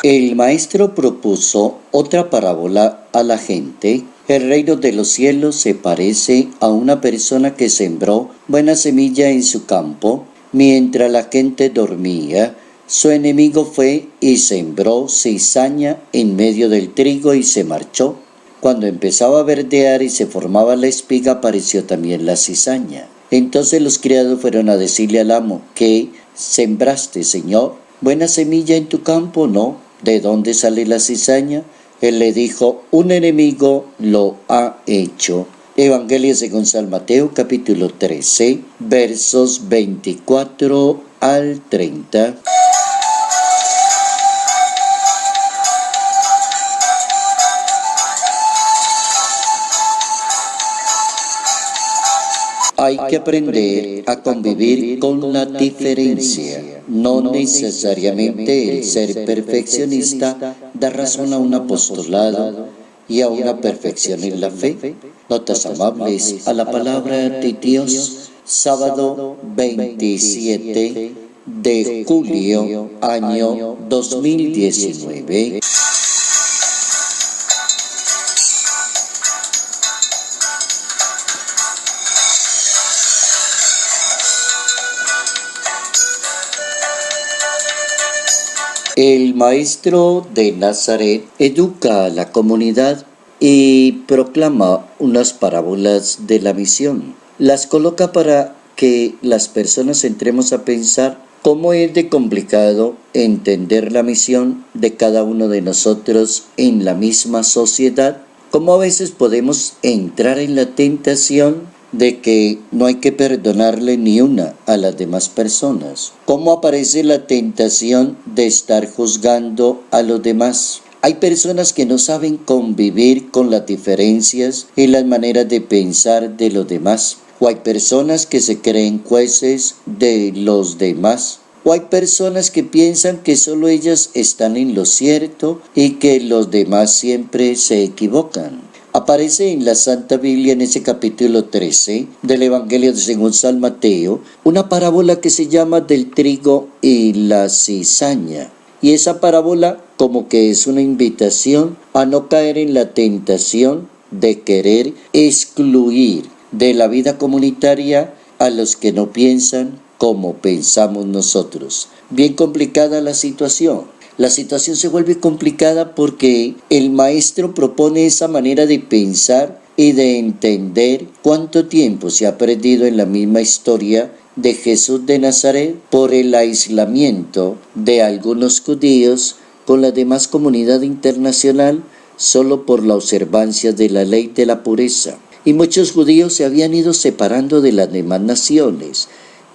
El maestro propuso otra parábola a la gente. El reino de los cielos se parece a una persona que sembró buena semilla en su campo. Mientras la gente dormía, su enemigo fue y sembró cizaña en medio del trigo y se marchó. Cuando empezaba a verdear y se formaba la espiga, apareció también la cizaña. Entonces los criados fueron a decirle al amo: ¿qué sembraste, señor? ¿Buena semilla en tu campo? No. ¿De dónde sale la cizaña? Él le dijo: un enemigo lo ha hecho. Evangelio según San Mateo, capítulo 13, versos 24 al 30. Hay que aprender a convivir con la diferencia. No necesariamente el ser perfeccionista da razón a un apostolado y a una perfección en la fe. Notas amables a la palabra de Dios. Sábado 27 de julio, año 2019. El maestro de Nazaret educa a la comunidad y proclama unas parábolas de la misión. Las coloca para que las personas entremos a pensar cómo es de complicado entender la misión de cada uno de nosotros en la misma sociedad, cómo a veces podemos entrar en la tentación de que no hay que perdonarle ni una a las demás personas. ¿Cómo aparece la tentación de estar juzgando a los demás? Hay personas que no saben convivir con las diferencias y las maneras de pensar de los demás. O hay personas que se creen jueces de los demás. O hay personas que piensan que solo ellas están en lo cierto y que los demás siempre se equivocan. Aparece en la Santa Biblia, en ese capítulo 13 del Evangelio según San Mateo, una parábola que se llama del trigo y la cizaña. Y esa parábola como que es una invitación a no caer en la tentación de querer excluir de la vida comunitaria a los que no piensan como pensamos nosotros. Bien complicada la situación. La situación se vuelve complicada porque el maestro propone esa manera de pensar y de entender cuánto tiempo se ha perdido en la misma historia de Jesús de Nazaret por el aislamiento de algunos judíos con la demás comunidad internacional solo por la observancia de la ley de la pureza. Y muchos judíos se habían ido separando de las demás naciones.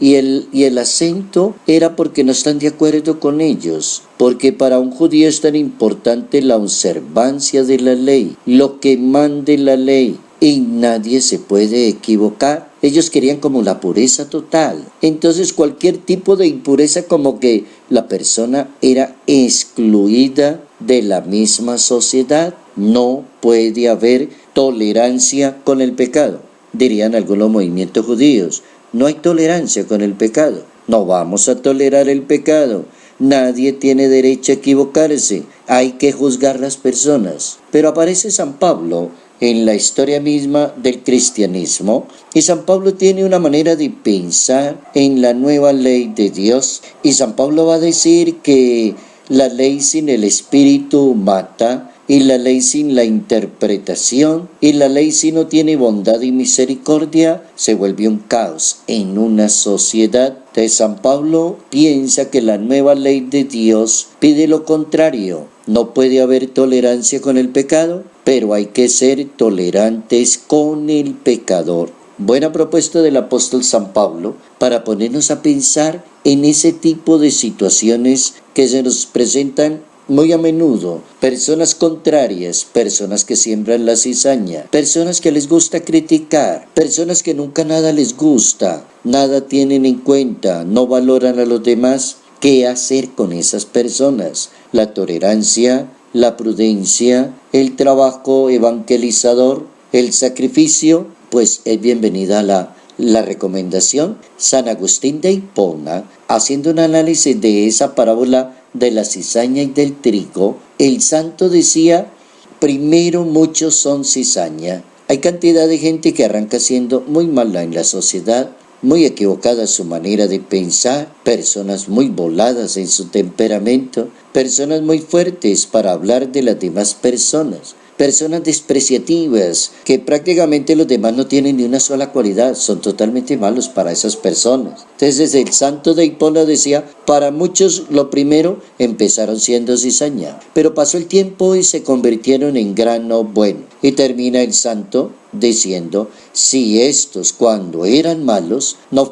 Y el acento era porque no están de acuerdo con ellos, porque para un judío es tan importante la observancia de la ley, lo que mande la ley, y nadie se puede equivocar. Ellos querían como la pureza total. Entonces cualquier tipo de impureza, como que la persona era excluida de la misma sociedad. No puede haber tolerancia con el pecado, dirían algunos movimientos judíos. No hay tolerancia con el pecado. No vamos a tolerar el pecado. Nadie tiene derecho a equivocarse. Hay que juzgar las personas. Pero aparece San Pablo en la historia misma del cristianismo, y San Pablo tiene una manera de pensar en la nueva ley de Dios, y San Pablo va a decir que la ley sin el Espíritu mata, y la ley sin la interpretación, y la ley si no tiene bondad y misericordia, se vuelve un caos en una sociedad. Entonces San Pablo piensa que la nueva ley de Dios pide lo contrario. No puede haber tolerancia con el pecado, pero hay que ser tolerantes con el pecador. Buena propuesta del apóstol San Pablo para ponernos a pensar en ese tipo de situaciones que se nos presentan muy a menudo. Personas contrarias, personas que siembran la cizaña, personas que les gusta criticar, personas que nunca nada les gusta, nada tienen en cuenta, no valoran a los demás. ¿Qué hacer con esas personas? La tolerancia, la prudencia, el trabajo evangelizador, el sacrificio, pues es bienvenida la recomendación. San Agustín de Hipona, haciendo un análisis de esa parábola de la cizaña y del trigo, el santo decía, primero muchos son cizaña. Hay cantidad de gente que arranca siendo muy mala en la sociedad, muy equivocada su manera de pensar, personas muy voladas en su temperamento, personas muy fuertes para hablar de las demás personas, personas despreciativas, que prácticamente los demás no tienen ni una sola cualidad, son totalmente malos para esas personas. Entonces el santo de Hipona decía, para muchos lo primero empezaron siendo cizaña, pero pasó el tiempo y se convirtieron en grano bueno. Y termina el santo diciendo, si estos cuando eran malos no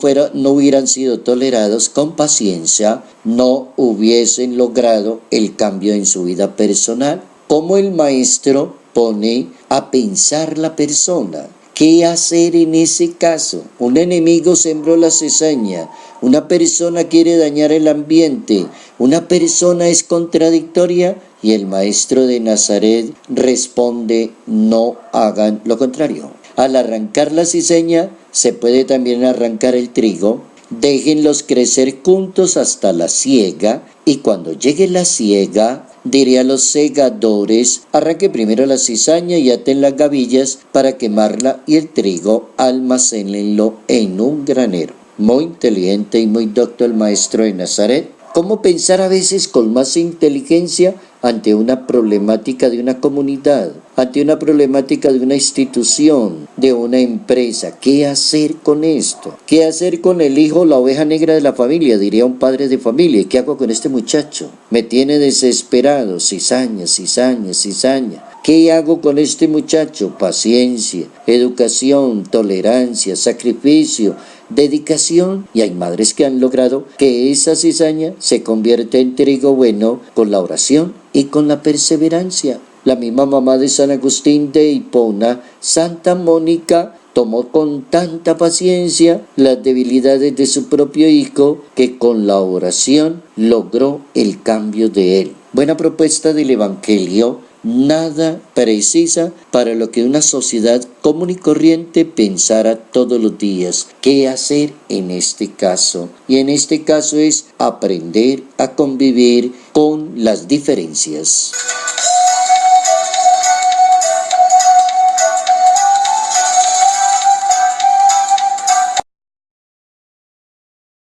hubieran sido tolerados con paciencia, no hubiesen logrado el cambio en su vida personal. Como el maestro pone a pensar la persona. ¿Qué hacer en ese caso? Un enemigo sembró la cizaña, una persona quiere dañar el ambiente, una persona es contradictoria y el maestro de Nazaret responde, no hagan lo contrario. Al arrancar la cizaña se puede también arrancar el trigo, déjenlos crecer juntos hasta la siega y cuando llegue la siega, diré a los segadores, arranque primero la cizaña y aten las gavillas para quemarla y el trigo almacénenlo en un granero. Muy inteligente y muy docto el maestro de Nazaret. ¿Cómo pensar a veces con más inteligencia ante una problemática de una comunidad, ante una problemática de una institución, de una empresa? ¿Qué hacer con esto? ¿Qué hacer con el hijo, la oveja negra de la familia? Diría un padre de familia. ¿Qué hago con este muchacho? Me tiene desesperado. Cizaña, cizaña, cizaña. ¿Qué hago con este muchacho? Paciencia, educación, tolerancia, sacrificio, dedicación. Y hay madres que han logrado que esa cizaña se convierta en trigo bueno con la oración y con la perseverancia. La misma mamá de San Agustín de Hipona, Santa Mónica, tomó con tanta paciencia las debilidades de su propio hijo que con la oración logró el cambio de él. Buena propuesta del Evangelio, nada precisa para lo que una sociedad común y corriente pensara todos los días. ¿Qué hacer en este caso? Y en este caso es aprender a convivir con las diferencias.